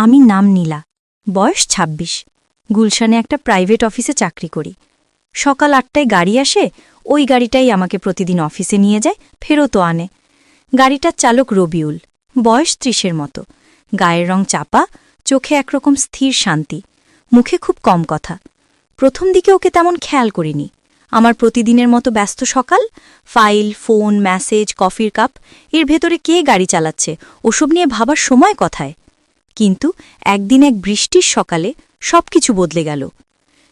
আমি নাম নীলা, বয়স ২৬। গুলশানে একটা প্রাইভেট অফিসে চাকরি করি। সকাল ৮টায় গাড়ি আসে, ওই গাড়িটাই আমাকে প্রতিদিন অফিসে নিয়ে যায়, ফেরতও আনে। গাড়িটার চালক রবিউল, বয়স ৩০-এর মতো, গায়ের রং চাপা, চোখে একরকম স্থির শান্তি, মুখে খুব কম কথা। প্রথম দিকে ওকে তেমন খেয়াল করিনি। আমার প্রতিদিনের মতো ব্যস্ত সকাল, ফাইল, ফোন, মেসেজ, কফির কাপ, এর ভেতরে কে গাড়ি চালাচ্ছে ওসব নিয়ে ভাবার সময় কথায়। কিন্তু একদিন এক বৃষ্টির সকালে সবকিছু বদলে গেল।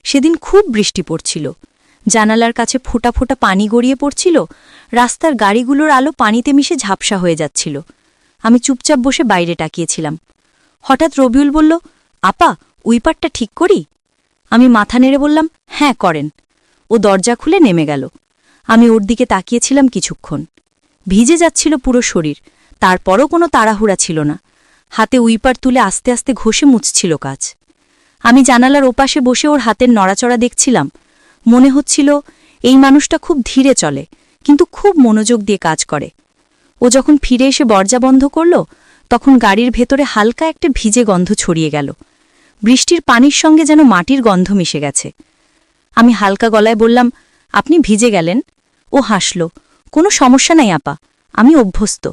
সেদিন খুব বৃষ্টি পড়ছিল, জানালার কাছে ফোঁটা ফোঁটা পানি গড়িয়ে পড়ছিল, রাস্তার গাড়িগুলোর আলো পানিতে মিশে ঝাপসা হয়ে যাচ্ছিল। আমি চুপচাপ বসে বাইরে তাকিয়েছিলাম। হঠাৎ রবিউল বলল, আপা, উইপারটা ঠিক করি? আমি মাথা নেড়ে বললাম, হ্যাঁ করেন। ও দরজা খুলে নেমে গেল। আমি ওর দিকে তাকিয়েছিলাম কিছুক্ষণ। ভিজে যাচ্ছিল পুরো শরীর, তারপরও কোনো তাড়াহুড়া ছিল না। হাতে উইপার তুলে আস্তে আস্তে ঘষে মুছছিল কাজ। আমি জানালার ওপাশে বসে ওর হাতের নড়াচড়া দেখছিলাম। মনে হচ্ছিল এই মানুষটা খুব ধীরে চলে, কিন্তু খুব মনোযোগ দিয়ে কাজ করে। ও যখন ফিরে এসে দরজা বন্ধ করল, তখন গাড়ির ভেতরে হালকা একটা ভিজে গন্ধ ছড়িয়ে গেল। বৃষ্টির পানির সঙ্গে যেন মাটির গন্ধ মিশে গেছে। আমি হালকা গলায় বললাম, আপনি ভিজে গেলেন? ও হাসল, কোনো সমস্যা নাই আপা, আমি অভ্যস্ত।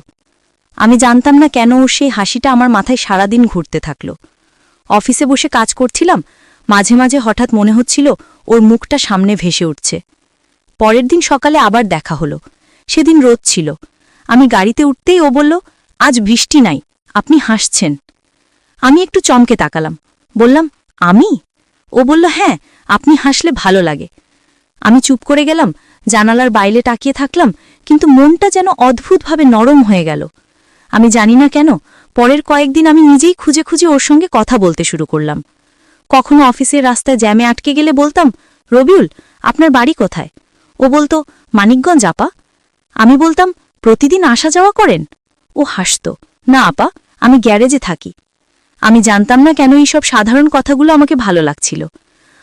আমি জানতাম না কেন ও সেই হাসিটা আমার মাথায় সারাদিন ঘুরতে থাকল। অফিসে বসে কাজ করছিলাম, মাঝে মাঝে হঠাৎ মনে হচ্ছিল ওর মুখটা সামনে ভেসে উঠছে। পরের দিন সকালে আবার দেখা হলো। সেদিন রোদ ছিল। আমি গাড়িতে উঠতেই ও বলল, আজ বৃষ্টি নাই, আপনি হাসছেন। আমি একটু চমকে তাকালাম, বললাম, আমি? ও বলল, হ্যাঁ, আপনি হাসলে ভালো লাগে। আমি চুপ করে গেলাম, জানালার বাইরে তাকিয়ে থাকলাম, কিন্তু মনটা যেন অদ্ভুতভাবে নরম হয়ে গেল। আমি জানি না কেন, পরের কয়েকদিন আমি নিজেই খুঁজে খুঁজে ওর সঙ্গে কথা বলতে শুরু করলাম। কখনো অফিসের রাস্তায় জ্যামে আটকে গেলে বলতাম, রবিউল, আপনার বাড়ি কোথায়? ও বলতো, মানিকগঞ্জ আপা। আমি বলতাম, প্রতিদিন আসা যাওয়া করেন? ও হাসত, না আপা, আমি গ্যারেজে থাকি। আমি জানতাম না কেন এই সব সাধারণ কথাগুলো আমাকে ভালো লাগছিল।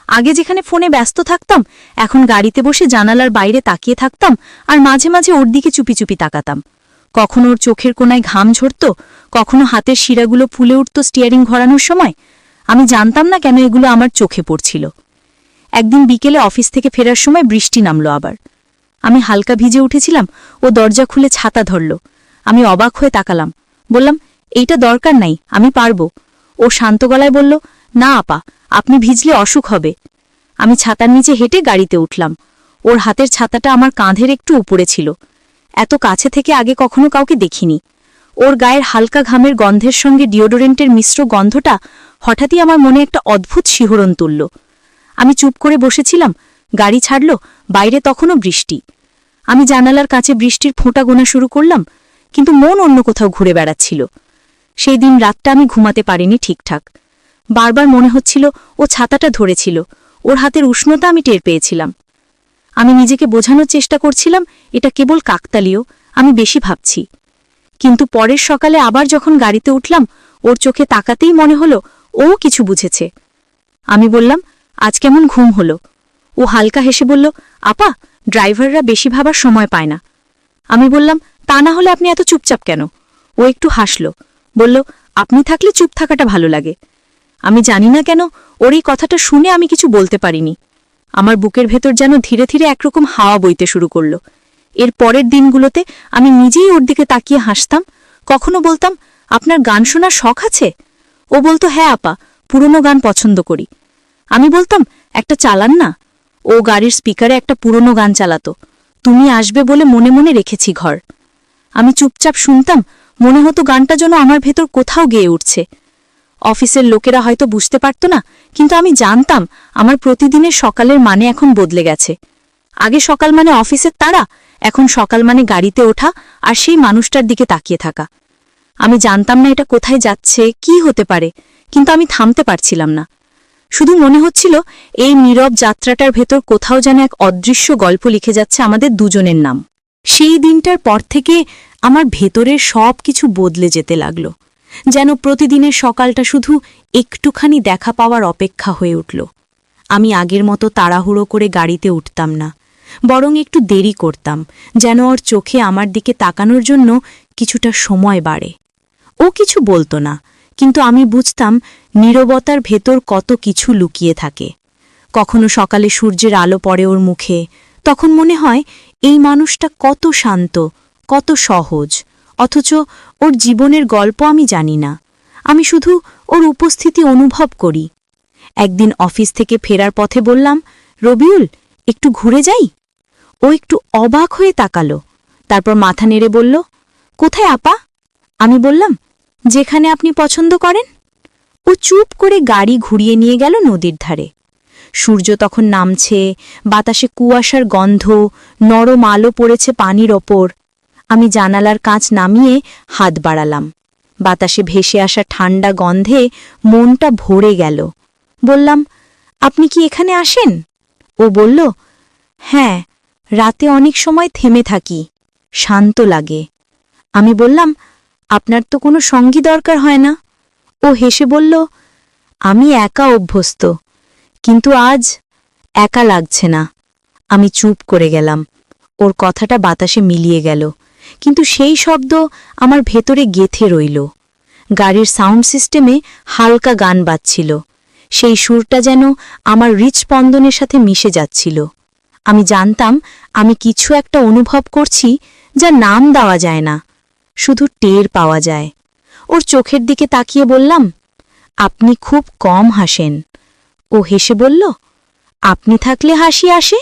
আগে যেখানে ফোনে ব্যস্ত থাকতাম, এখন গাড়িতে বসে জানালার বাইরে তাকিয়ে থাকতাম, আর মাঝে মাঝে ওর দিকে চুপি চুপি তাকাতাম। কখনো ওর চোখের কোনায় ঘাম ঝরত, কখনো হাতের শিরাগুলো ফুলে উঠত স্টিয়ারিং ঘোরানোর সময়। আমি জানতাম না কেন এগুলো আমার চোখে পড়ছিল। একদিন বিকেলে অফিস থেকে ফেরার সময় বৃষ্টি নামল আবার। আমি হালকা ভিজে উঠেছিলাম, ও দরজা খুলে ছাতা ধরল। আমি অবাক হয়ে তাকালাম, বললাম, এইটা দরকার নাই, আমি পারব। ও শান্ত গলায় বলল, না আপা, আপনি ভিজলে অসুখ হবে। আমি ছাতার নিচে হেঁটে গাড়িতে উঠলাম। ওর হাতের ছাতাটা আমার কাঁধের একটু উপরে ছিল। এত কাছে থেকে আগে কখনো কাউকে দেখিনি। ওর গায়ের হালকা ঘামের গন্ধের সঙ্গে ডিওডোরেন্টের মিশ্র গন্ধটা হঠাৎই আমার মনে একটা অদ্ভুত শিহরণ তুলল। আমি চুপ করে বসেছিলাম। গাড়ি ছাড়ল, বাইরে তখনও বৃষ্টি। আমি জানালার কাছে বৃষ্টির ফোঁটা গোনা শুরু করলাম, কিন্তু মন অন্য কোথাও ঘুরে বেড়াচ্ছিল। সেই দিন রাতটা আমি ঘুমাতে পারিনি ঠিকঠাক। বারবার মনে হচ্ছিল ও ছাতাটা ধরেছিল, ওর হাতের উষ্ণতা আমি টের পেয়েছিলাম। আমি নিজেকে বোঝানোর চেষ্টা করছিলাম এটা কেবল কাকতালীয়, আমি বেশি ভাবছি। কিন্তু পরের সকালে আবার যখন গাড়িতে উঠলাম, ওর চোখে তাকাতেই মনে হলো ও কিছু বুঝেছে। আমি বললাম, আজ কেমন ঘুম হলো? ও হালকা হেসে বলল, আপা, ড্রাইভাররা বেশি ভাবার সময় পায় না। আমি বললাম, তা না হলে আপনি এত চুপচাপ কেন? ও একটু হাসল, বলল, আপনি থাকলে চুপ থাকাটা ভালো লাগে। আমি জানি না কেন ওর এই কথাটা শুনে আমি কিছু বলতে পারিনি। আমার বুকের ভেতর যেন ধীরে ধীরে একরকম হাওয়া বইতে শুরু করল। এর পরের দিনগুলোতে আমি নিজেই ওর দিকে তাকিয়ে হাসতাম। কখনো বলতাম, আপনার গান শোনার শখ আছে? ও বলতো, হ্যাঁ আপা, পুরনো গান পছন্দ করি। আমি বলতাম, একটা চালান না। ও গাড়ির স্পিকারে একটা পুরনো গান চালাতো, তুমি আসবে বলে মনে মনে রেখেছি ঘর। আমি চুপচাপ শুনতাম, মনে হতো গানটা যেন আমার ভেতর কোথাও গেয়ে উঠছে। অফিসের লোকেরা হয়তো বুঝতে পারত না, কিন্তু আমি জানতাম আমার প্রতিদিনের সকালের মানে এখন বদলে গেছে। আগে সকাল মানে অফিসের তাড়া, এখন সকাল মানে গাড়িতে ওঠা আর সেই মানুষটার দিকে তাকিয়ে থাকা। আমি জানতাম না এটা কোথায় যাচ্ছে, কি হতে পারে, কিন্তু আমি থামতে পারছিলাম না। শুধু মনে হচ্ছিল এই নীরব যাত্রাটার ভেতর কোথাও যেন এক অদৃশ্য গল্প লিখে যাচ্ছে আমাদের দুজনের নাম। সেই দিনটার পর থেকে আমার ভেতরের সব কিছু বদলে যেতে লাগল। যেন প্রতিদিনের সকালটা শুধু একটুখানি দেখা পাওয়ার অপেক্ষা হয়ে উঠল। আমি আগের মতো তাড়াহুড়ো করে গাড়িতে উঠতাম না, বরং একটু দেরি করতাম, যেন ওর চোখে আমার দিকে তাকানোর জন্য কিছুটা সময় বাড়ে। ও কিছু বলতো না, কিন্তু আমি বুঝতাম নীরবতার ভেতর কত কিছু লুকিয়ে থাকে। কখনো সকালে সূর্যের আলো পড়ে ওর মুখে, তখন মনে হয় এই মানুষটা কত শান্ত, কত সহজ, অথচ ওর জীবনের গল্প আমি জানি না। আমি শুধু ওর উপস্থিতি অনুভব করি। একদিন অফিস থেকে ফেরার পথে বললাম, রবিউল, একটু ঘুরে যাই? ও একটু অবাক হয়ে তাকালো, তারপর মাথা নেড়ে বলল, কোথায় আপা? আমি বললাম, যেখানে আপনি পছন্দ করেন। ও চুপ করে গাড়ি ঘুরিয়ে নিয়ে গেল নদীর ধারে। সূর্য তখন নামছে, বাতাসে কুয়াশার গন্ধ, নরম আলো পড়েছে পানির ওপর। আমি জানালার কাঁচ নামিয়ে হাত বাড়ালাম। বাতাসে ভেসে আসা ঠান্ডা গন্ধে মনটা ভরে গেল। বললাম, আপনি কি এখানে আসেন? ও বলল, হ্যাঁ, রাতে অনেক সময় থেমে থাকি, শান্ত লাগে। আমি বললাম, আপনার তো কোনো সঙ্গী দরকার হয় না। ও হেসে বলল, আমি একা অভ্যস্ত, কিন্তু আজ একা লাগছে না। আমি চুপ করে গেলাম। ওর কথাটা বাতাসে মিলিয়ে গেল, কিন্তু সেই শব্দ আমার ভেতরে গেথে রইল। গাড়ির সাউন্ড সিস্টেমে হালকা গান বাজছিল, সেই সুরটা যেন আমার হৃৎস্পন্দনের সাথে মিশে যাচ্ছিল। আমি জানতাম আমি কিছু একটা অনুভব করছি যা নাম দেওয়া যায় না, শুধু টের পাওয়া যায়। ওর চোখের দিকে তাকিয়ে বললাম, আপনি খুব কম হাসেন। ও হেসে বলল, আপনি থাকলে হাসি আসে।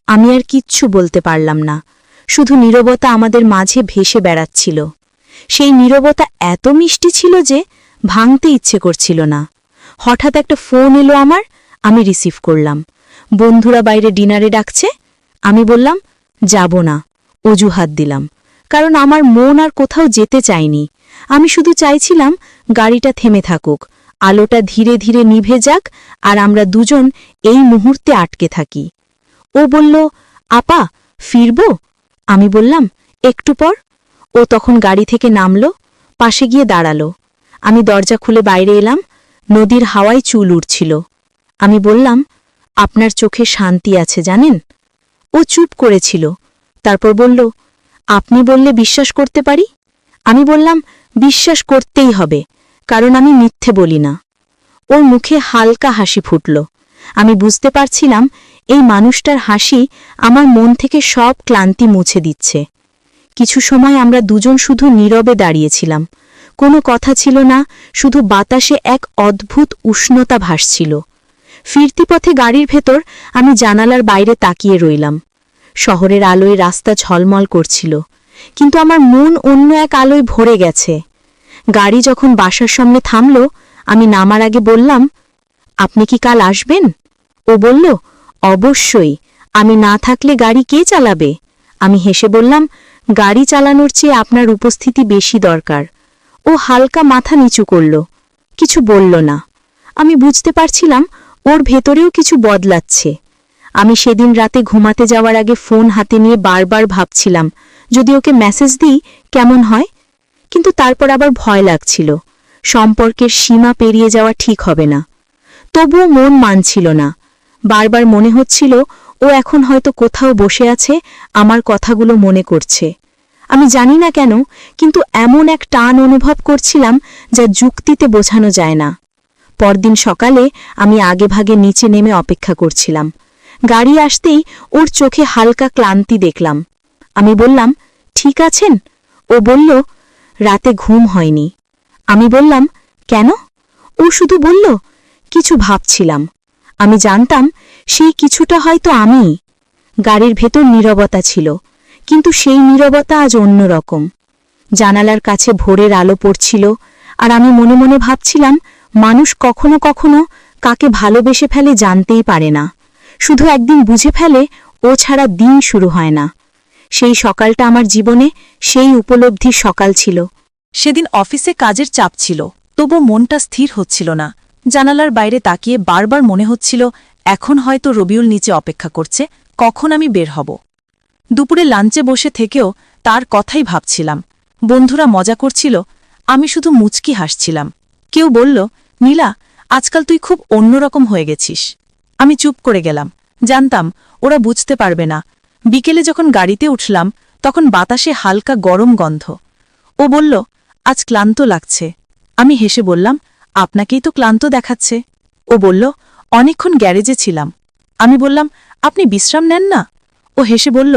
আমি আর কিচ্ছু বলতে পারলাম না, শুধু নীরবতা আমাদের মাঝে ভেসে বেড়াচ্ছিল। সেই নীরবতা এত মিষ্টি ছিল যে ভাঙতে ইচ্ছে করছিল না। হঠাৎ একটা ফোন এলো আমার, আমি রিসিভ করলাম। বন্ধুরা বাইরে ডিনারে ডাকছে। আমি বললাম, যাব না, অজুহাত দিলাম, কারণ আমার মন আর কোথাও যেতে চায়নি। আমি শুধু চাইছিলাম গাড়িটা থেমে থাকুক, আলোটা ধীরে ধীরে নিভে যাক, আর আমরা দুজন এই মুহূর্তে আটকে থাকি। ও বলল, আপা, ফিরব? আমি বললাম, একটু পর। ও তখন গাড়ি থেকে নামল, পাশে গিয়ে দাঁড়ালো। আমি দরজা খুলে বাইরে এলাম। নদীর হাওয়ায় চুল উড়ছিল। আমি বললাম, আপনার চোখে শান্তি আছে জানেন? ও চুপ করেছিল, তারপর বলল, আপনি বললে বিশ্বাস করতে পারি। আমি বললাম, বিশ্বাস করতেই হবে, কারণ আমি মিথ্যে বলি না। ওর মুখে হালকা হাসি ফুটল। আমি বুঝতে পারছিলাম এই মানুষটার হাসি আমার মন থেকে সব ক্লান্তি মুছে দিচ্ছে। কিছু সময় আমরা দুজন শুধু নীরবে দাঁড়িয়েছিলাম। কোনো কথা ছিল না, শুধু বাতাসে এক অদ্ভুত উষ্ণতা ভাসছিল। ফিরতি পথে গাড়ির ভেতর আমি জানালার বাইরে তাকিয়ে রইলাম। শহরের আলোয় রাস্তা ঝলমল করছিল, কিন্তু আমার মন অন্য এক আলোয় ভরে গেছে। গাড়ি যখন বাসার সামনে থামল, আমি নামার আগে বললাম, আপনি কি কাল আসবেন? ও বলল, অবশ্যই, আমি না থাকলে গাড়ি কে চালাবে? আমি হেসে বললাম, গাড়ি চালানোর চেয়ে আপনার উপস্থিতি বেশি দরকার। ও হালকা মাথা নিচু করল, কিছু বলল না। আমি বুঝতে পারছিলাম ওর ভেতরেও কিছু বদলাচ্ছে। আমি সেদিন রাতে ঘুমাতে যাওয়ার আগে ফোন হাতে নিয়ে বারবার ভাবছিলাম, যদি ওকে মেসেজ দিই কেমন হয়। কিন্তু তারপর আবার ভয় লাগছিল, সম্পর্কের সীমা পেরিয়ে যাওয়া ঠিক হবে না। তবুও মন মানছিল না। বারবার মনে হচ্ছিল ও এখন হয়তো কোথাও বসে আছে, আমার কথাগুলো মনে করছে। আমি জানি না কেন, কিন্তু এমন এক টান অনুভব করছিলাম যা যুক্তিতে বোঝানো যায় না। পরদিন সকালে আমি আগেভাগে নিচে নেমে অপেক্ষা করছিলাম। গাড়ি আসতেই ওর চোখে হালকা ক্লান্তি দেখলাম। আমি বললাম, ঠিক আছেন? ও বলল, রাতে ঘুম হয়নি। আমি বললাম, কেন? ও শুধু বলল, কিছু ভাবছিলাম। আমি জানতাম সেই কিছুটা হয়তো আমিই। গাড়ির ভেতর নীরবতা ছিল, কিন্তু সেই নীরবতা আজ অন্যরকম। জানালার কাছে ভোরের আলো পড়ছিল, আর আমি মনে মনে ভাবছিলাম, মানুষ কখনো কখনো কাকে ভালোবেসে ফেলে জানতেই পারে না, শুধু একদিন বুঝে ফেলে ও ছাড়া দিন শুরু হয় না। সেই সকালটা আমার জীবনে সেই উপলব্ধির সকাল ছিল। সেদিন অফিসে কাজের চাপ ছিল, তবু মনটা স্থির হচ্ছিল না। জানালার বাইরে তাকিয়ে বারবার মনে হচ্ছিল, এখন হয়তো রবিউল নিচে অপেক্ষা করছে, কখন আমি বের হব। দুপুরে লাঞ্চে বসে থেকেও তার কথাই ভাবছিলাম। বন্ধুরা মজা করছিল, আমি শুধু মুচকি হাসছিলাম। কেউ বলল, নীলা, আজকাল তুই খুব অন্যরকম হয়ে গেছিস। আমি চুপ করে গেলাম, জানতাম ওরা বুঝতে পারবে না। বিকেলে যখন গাড়িতে উঠলাম, তখন বাতাসে হালকা গরম গন্ধ। ও বলল, আজ ক্লান্ত লাগছে। আমি হেসে বললাম, আপনাকেই তো ক্লান্ত দেখাচ্ছে। ও বলল, অনেকক্ষণ গ্যারেজে ছিলাম। আমি বললাম, আপনি বিশ্রাম নেন না? ও হেসে বলল,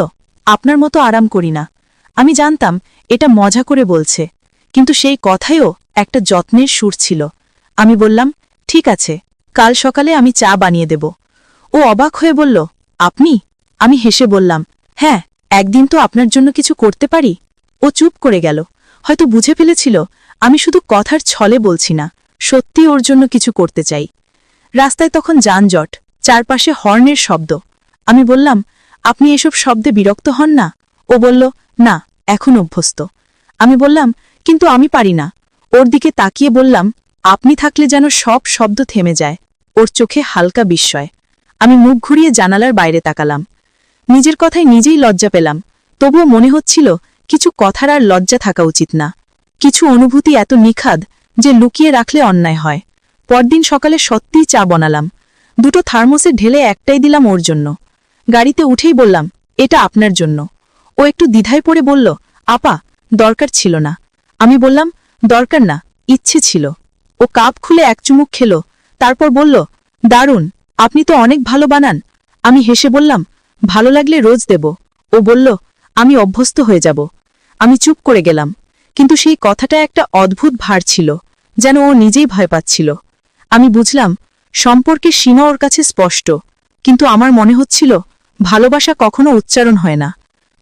আপনার মতো আরাম করি না। আমি জানতাম এটা মজা করে বলছে, কিন্তু সেই কথায়ও একটা যত্নের সুর ছিল। আমি বললাম, ঠিক আছে, কাল সকালে আমি চা বানিয়ে দেব। ও অবাক হয়ে বলল, আপনি? আমি হেসে বললাম, হ্যাঁ, একদিন তো আপনার জন্য কিছু করতে পারি। ও চুপ করে গেল, হয়তো বুঝে ফেলেছিল আমি শুধু কথার ছলে বলছি না, সত্যি ওর জন্য কিছু করতে চাই। রাস্তায় তখন যানজট, চারপাশে হর্নের শব্দ। আমি বললাম, আপনি এসব শব্দে বিরক্ত হন না? ও বলল, না, এখন অভ্যস্ত। আমি বললাম, কিন্তু আমি পারি না। ওর দিকে তাকিয়ে বললাম, আপনি থাকলে যেন সব শব্দ থেমে যায়। ওর চোখে হালকা বিস্ময়। আমি মুখ ঘুরিয়ে জানালার বাইরে তাকালাম। নিজের কথায় নিজেই লজ্জা পেলাম, তবুও মনে হচ্ছিল কিছু কথার আর লজ্জা থাকা উচিত না। কিছু অনুভূতি এত নিখাদ যে লুকিয়ে রাখলে অন্যায় হয়। পরদিন সকালে সত্যিই চা বানালাম। দুটো থার্মোসে ঢেলে একটাই দিলাম ওর জন্য। গাড়িতে উঠেই বললাম, এটা আপনার জন্য। ও একটু দ্বিধায় পড়ে বলল, আপা, দরকার ছিল না। আমি বললাম, দরকার না, ইচ্ছে ছিল। ও কাপ খুলে এক চুমুক খেল, তারপর বলল, দারুণ, আপনি তো অনেক ভালো বানান। আমি হেসে বললাম, ভালো লাগলে রোজ দেব। ও বলল, আমি অভ্যস্ত হয়ে যাব। আমি চুপ করে গেলাম, কিন্তু সেই কথাটা একটা অদ্ভুত ভার ছিল, যেন ও নিজেই ভয় পাচ্ছিল। আমি বুঝলাম সম্পর্কের সীমা ওর কাছে স্পষ্ট, কিন্তু আমার মনে হচ্ছিল ভালোবাসা কখনো উচ্চারণ হয় না,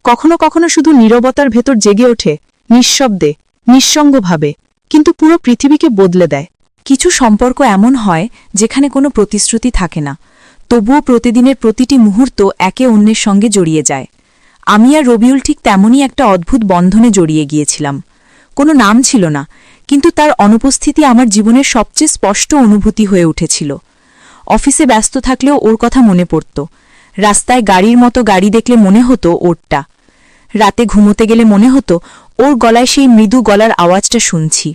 কখনো কখনো শুধু নীরবতার ভেতর জেগে ওঠে, নিঃশব্দে, নিঃসঙ্গভাবে, কিন্তু পুরো পৃথিবীকে বদলে দেয়। কিছু সম্পর্ক এমন হয় যেখানে কোনো প্রতিশ্রুতি থাকে না, তবুও প্রতিদিনের প্রতিটি মুহূর্ত একে অন্যের সঙ্গে জড়িয়ে যায়। আমি আর রবিউল ঠিক তেমনই একটা অদ্ভুত বন্ধনে জড়িয়ে গিয়েছিলাম। কোনো নাম ছিল না, কিন্তু তার অনুপস্থিতি আমার জীবনের সবচেয়ে স্পষ্ট অনুভূতি হয়ে উঠেছিল। অফিসে ব্যস্ত থাকলেও ওর কথা মনে পড়ত। রাস্তায় গাড়ির মতো গাড়ি দেখলে মনে হতো ওরটা। রাতে ঘুমোতে গেলে মনে হতো ওর গলায় সেই মৃদু গলার আওয়াজটা শুনছি।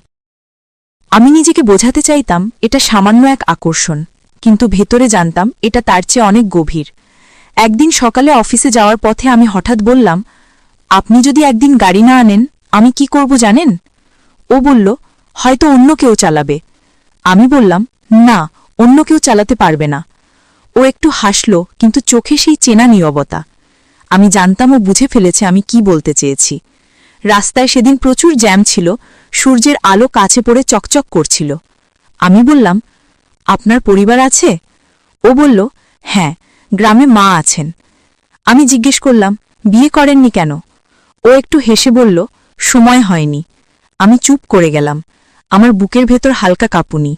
আমি নিজেকে বোঝাতে চাইতাম এটা সামান্য এক আকর্ষণ, কিন্তু ভেতরে জানতাম এটা তার চেয়ে অনেক গভীর। একদিন সকালে অফিসে যাওয়ার পথে আমি হঠাৎ বললাম, আপনি যদি একদিন গাড়ি না আনেন আমি কি করব জানেন? ও বলল, হয়তো অন্য কেউ চালাবে। আমি বললাম, না, অন্য কেউ চালাতে পারবে না। ও একটু হাসল, কিন্তু চোখে সেই চেনা নীরবতা। আমি জানতাম ও বুঝে ফেলেছে আমি কি বলতে চেয়েছি। রাস্তায় সেদিন প্রচুর জ্যাম ছিল, সূর্যের আলো কাছে পড়ে চকচক করছিল। আমি বললাম, আপনার পরিবার আছে? ও বলল, হ্যাঁ, গ্রামে মা আছেন। আমি জিজ্ঞেস করলাম, বিয়ে করেননি কেন? ও একটু হেসে বলল, সময় হয়নি। আমি চুপ করে গেলাম, আমার বুকের ভেতর হালকা কাঁপুনি।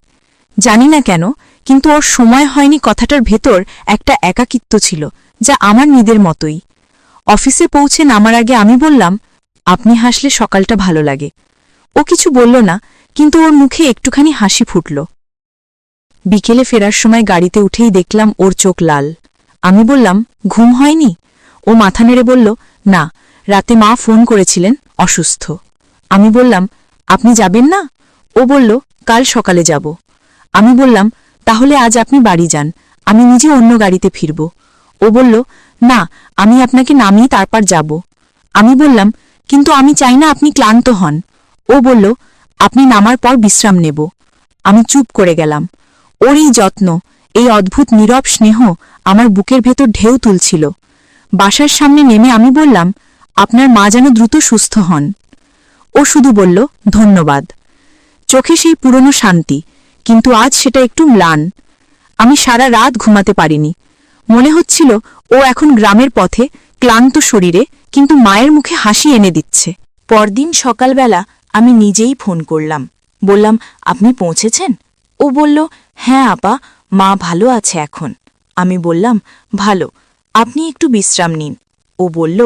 জানি না কেন, কিন্তু ওর সময় হয়নি কথাটার ভেতর একটা একাকিত্ব ছিল, যা আমার নিজের মতোই। অফিসে পৌঁছে নামার আগে আমি বললাম, আপনি হাসলে সকালটা ভালো লাগে। ও কিছু বলল না, কিন্তু ওর মুখে একটুখানি হাসি ফুটল। বিকেলে ফেরার সময় গাড়িতে উঠেই দেখলাম ওর চোখ লাল। আমি বললাম, ঘুম হয়নি? ও মাথা নেড়ে বলল, না, রাতে মা ফোন করেছিলেন, অসুস্থ। আমি বললাম, আপনি যাবেন না? ও বলল, কাল সকালে যাব। আমি বললাম, তাহলে আজ আপনি বাড়ি যান, আমি নিজে অন্য গাড়িতে ফিরব। ও বলল, না, আমি আপনাকে নামিয়ে তারপর যাব। আমি বললাম, কিন্তু আমি চাই না আপনি ক্লান্ত হন। ও বলল, আপনি নামার পর বিশ্রাম নেব। আমি চুপ করে গেলাম। ওর এই যত্ন, এই অদ্ভুত নীরব স্নেহ আমার বুকের ভেতর ঢেউ তুলছিল। বাসার সামনে নেমে আমি বললাম, আপনার মা যেন দ্রুত সুস্থ হন। ও শুধু বলল, ধন্যবাদ। চোখে সেই পুরনো শান্তি, কিন্তু আজ সেটা একটু ম্লান। আমি সারা রাত ঘুমাতে পারিনি। মনে হচ্ছিল ও এখন গ্রামের পথে, ক্লান্ত শরীরে, কিন্তু মায়ের মুখে হাসি এনে দিচ্ছে। পরদিন সকালবেলা আমি নিজেই ফোন করলাম, বললাম, আপনি পৌঁছেছেন? ও বলল, হ্যাঁ আপা, মা ভালো আছে এখন। আমি বললাম, ভালো, আপনি একটু বিশ্রাম নিন। ও বলল,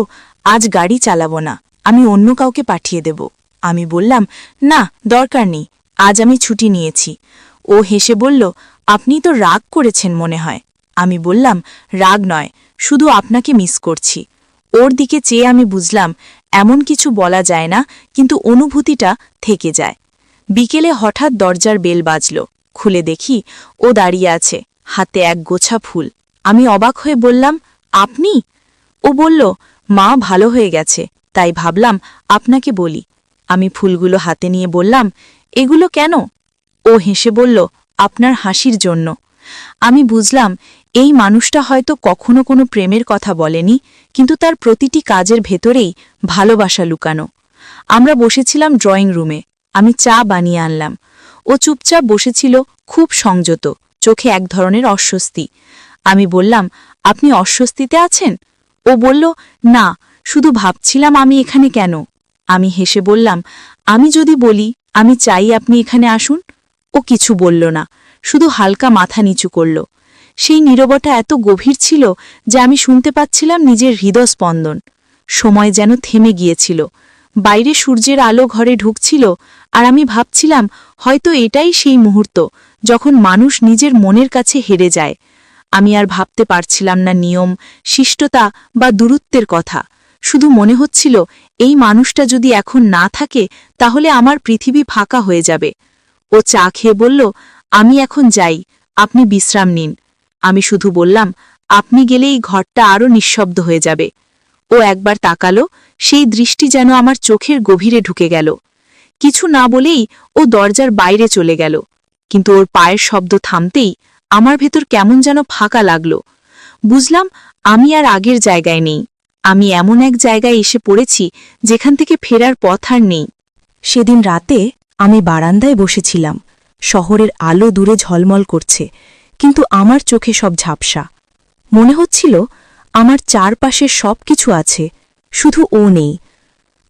আজ গাড়ি চালাবো না, আমি অন্য কাউকে পাঠিয়ে দেব। আমি বললাম, না, দরকার নেই, আজ আমি ছুটি নিয়েছি। ও হেসে বলল, আপনি তো রাগ করেছেন মনে হয়। আমি বললাম, রাগ নয়, শুধু আপনাকে মিস করছি। ওর দিকে চেয়ে আমি বুঝলাম এমন কিছু বলা যায় না, কিন্তু অনুভূতিটা থেকে যায়। বিকেলে হঠাৎ দরজার বেল বাজল। খুলে দেখি ও দাঁড়িয়ে আছে, হাতে এক গোছা ফুল। আমি অবাক হয়ে বললাম, আপনি? ও বলল, মা ভালো হয়ে গেছে, তাই ভাবলাম আপনাকে বলি। আমি ফুলগুলো হাতে নিয়ে বললাম, এগুলো কেন? ও হেসে বলল, আপনার হাসির জন্য। আমি বুঝলাম এই মানুষটা হয়তো কখনো কোনো প্রেমের কথা বলেনি, কিন্তু তার প্রতিটি কাজের ভেতরেই ভালোবাসা লুকানো। আমরা বসেছিলাম ড্রয়িং রুমে। আমি চা বানিয়ে আনলাম। ও চুপচাপ বসেছিল, খুব সংযত, চোখে এক ধরনের অস্বস্তি। আমি বললাম, আপনি অস্বস্তিতে আছেন? ও বলল, না, শুধু ভাবছিলাম আমি এখানে কেন। আমি হেসে বললাম, আমি যদি বলি আমি চাই আপনি এখানে আসুন? ও কিছু বলল না, শুধু হালকা মাথা নিচু করল। সেই নীরবতা এত গভীর ছিল যে আমি শুনতে পাচ্ছিলাম নিজের হৃদস্পন্দন। সময় যেন থেমে গিয়েছিল। বাইরে সূর্যের আলো ঘরে ঢুকছিল, আর আমি ভাবছিলাম হয়তো এটাই সেই মুহূর্ত যখন মানুষ নিজের মনের কাছে হেরে যায়। আমি আর ভাবতে পারছিলাম না নিয়ম, শিষ্টতা বা দূরত্বের কথা। শুধু মনে হচ্ছিল এই মানুষটা যদি এখন না থাকে তাহলে আমার পৃথিবী ফাঁকা হয়ে যাবে। ও চা খেয়ে বলল, আমি এখন যাই, আপনি বিশ্রাম নিন। আমি শুধু বললাম, আপনি গেলেই ঘরটা আরও নিঃশব্দ হয়ে যাবে। ও একবার তাকালো, সেই দৃষ্টি যেন আমার চোখের গভীরে ঢুকে গেল। কিছু না বলেই ও দরজার বাইরে চলে গেল, কিন্তু ওর পায়ের শব্দ থামতেই আমার ভেতর কেমন যেন ফাঁকা লাগল। বুঝলাম আমি আর আগের জায়গায় নেই। আমি এমন এক জায়গায় এসে পড়েছি যেখান থেকে ফেরার পথ আর নেই। সেদিন রাতে আমি বারান্দায় বসেছিলাম। শহরের আলো দূরে ঝলমল করছে, কিন্তু আমার চোখে সব ঝাপসা। মনে হচ্ছিল আমার চারপাশে সব কিছু আছে, শুধু ও নেই।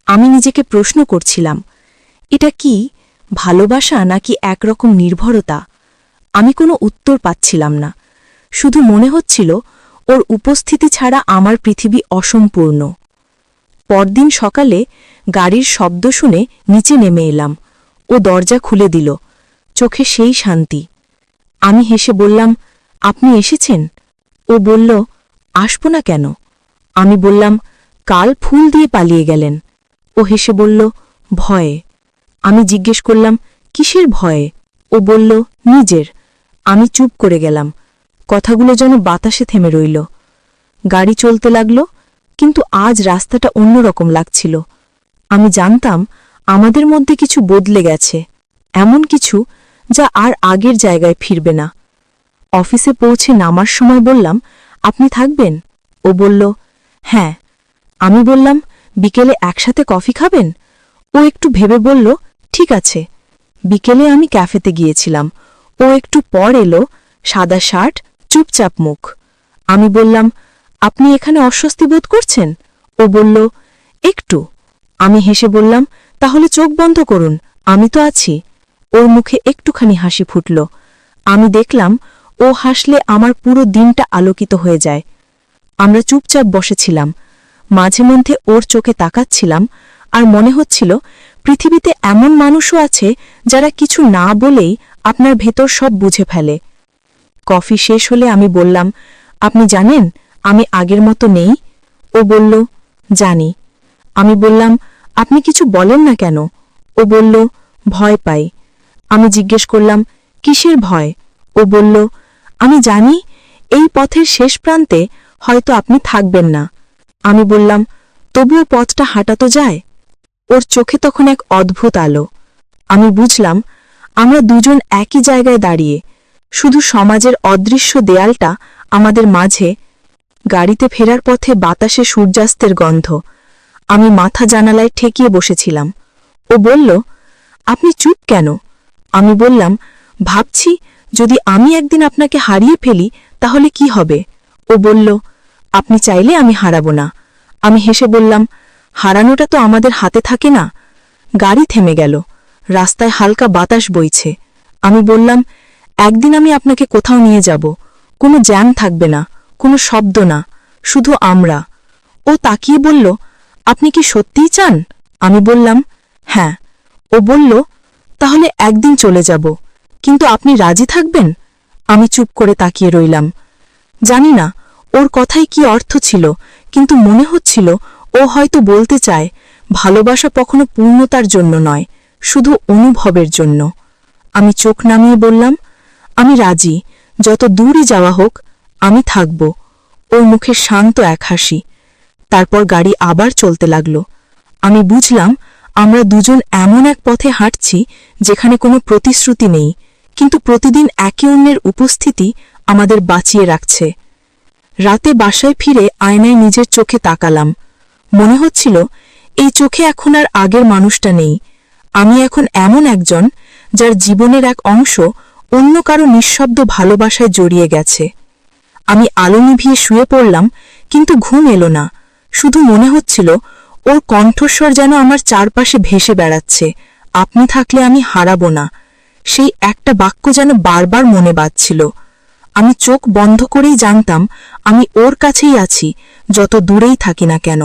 আমি নিজেকে প্রশ্ন করছিলাম, এটা কি ভালোবাসা নাকি একরকম নির্ভরতা? আমি কোনো উত্তর পাচ্ছিলাম না। শুধু মনে হচ্ছিল ওর উপস্থিতি ছাড়া আমার পৃথিবী অসম্পূর্ণ। পরদিন সকালে গাড়ির শব্দ শুনে নিচে নেমে এলাম। ও দরজা খুলে দিল, চোখে সেই শান্তি। আমি হেসে বললাম, আপনি এসেছেন? ও বলল, আসব না কেন? আমি বললাম, কাল ফুল দিয়ে পালিয়ে গেলেন। ও হেসে বলল, ভয়ে। আমি জিজ্ঞেস করলাম, কিসের ভয়ে? ও বলল, নিজের। আমি চুপ করে গেলাম। কথাগুলো যেন বাতাসে থেমে রইল। গাড়ি চলতে লাগল, কিন্তু আজ রাস্তাটা অন্যরকম লাগছিল। আমি জানতাম আমাদের মধ্যে কিছু বদলে গেছে, এমন কিছু যা আর আগের জায়গায় ফিরবে না। অফিসে পৌঁছে নামার সময় বললাম, আপনি থাকবেন? ও বলল, হ্যাঁ। আমি বললাম, বিকেলে একসাথে কফি খাবেন? ও একটু ভেবে বলল, ঠিক আছে। বিকেলে আমি ক্যাফেতে গিয়েছিলাম। ও একটু পর এলো, সাদা শার্ট, চুপচাপ মুখ। আমি বললাম, আপনি এখানে অস্বস্তি বোধ করছেন? ও বলল, একটু। আমি হেসে বললাম, তাহলে চোখ বন্ধ করুন, আমি তো আছি। ওর মুখে একটুখানি হাসি ফুটল। আমি দেখলাম ও হাসলে আমার পুরো দিনটা আলোকিত হয়ে যায়। আমরা চুপচাপ বসেছিলাম। মাঝে মধ্যে ওর চোখে তাকাচ্ছিলাম, আর মনে হচ্ছিল পৃথিবীতে এমন মানুষও আছে যারা কিছু না বলেই আপনার ভেতর সব বুঝে ফেলে। কফি শেষ হলে আমি বললাম, আপনি জানেন আমি আগের মতো নেই? ও বলল, জানি। আমি বললাম, আপনি কিছু বলেন না কেন? ও বলল, ভয় পাই। আমি জিজ্ঞেস করলাম, কিসের ভয়? ও বলল, আমি জানি এই পথের শেষ প্রান্তে হয়তো আপনি থাকবেন না। আমি বললাম, তবুও পথটা হাঁটা তো যায়। ওর চোখে তখন এক অদ্ভুত আলো। আমি বুঝলাম আমরা দুজন একই জায়গায় দাঁড়িয়ে, শুধু সমাজের অদৃশ্য দেয়ালটা আমাদের মাঝে। গাড়িতে ফেরার পথে বাতাসে সূর্যাস্তের গন্ধ। আমি মাথা জানালায় ঠেকিয়ে বসেছিলাম। ও বলল, আপনি চুপ কেন? আমি বললাম, ভাবছি যদি আমি একদিন আপনাকে হারিয়ে ফেলি তাহলে কি হবে? ও বলল, আপনি চাইলে আমি হারাবো না। আমি হেসে বললাম, হারানোটা তো আমাদের হাতে থাকে না। গাড়ি থেমে গেল। রাস্তায় হালকা বাতাস বইছে। আমি বললাম, একদিন আমি আপনাকে কোথাও নিয়ে যাব, কোনো জ্যাম থাকবে না, কোনো শব্দ না, শুধু আমরা। ও তাকিয়ে বলল, আপনি কি সত্যিই চান? আমি বললাম, হ্যাঁ। ও বলল, তাহলে একদিন চলে যাব, কিন্তু আপনি রাজি থাকবেন? আমি চুপ করে তাকিয়ে রইলাম। জানি না ওর কথায় কি অর্থ ছিল, কিন্তু মনে হচ্ছিল ও হয়তো বলতে চায় ভালোবাসা কখনো পূর্ণতার জন্য নয়, শুধু অনুভবের জন্য। আমি চোখ নামিয়ে বললাম, আমি রাজি, যত দূরই যাওয়া হোক আমি থাকব। ওর মুখে শান্ত এক হাসি। তারপর গাড়ি আবার চলতে লাগল। আমি বুঝলাম আমরা দুজন এমন এক পথে হাঁটছি যেখানে কোনো প্রতিশ্রুতি নেই, কিন্তু প্রতিদিন একে অন্যের উপস্থিতি আমাদের বাঁচিয়ে রাখছে। রাতে বাসায় ফিরে আয়নায় নিজের চোখে তাকালাম। মনে হচ্ছিল এই চোখে এখন আর আগের মানুষটা নেই। আমি এখন এমন একজন যার জীবনের এক অংশ অন্য কারো নিঃশব্দ ভালোবাসায় জড়িয়ে গেছে। আমি আলো নিভিয়ে শুয়ে পড়লাম, কিন্তু ঘুম এলো না। শুধু মনে হচ্ছিল ওর কণ্ঠস্বর যেন আমার চারপাশে ভেসে বেড়াচ্ছে, আপনি থাকলে আমি হারাবো না। সেই একটা বাক্য যেন বারবার মনে বাজছিল। আমি চোখ বন্ধ করেই জানতাম আমি ওর কাছেই আছি, যত দূরেই থাকি না কেন।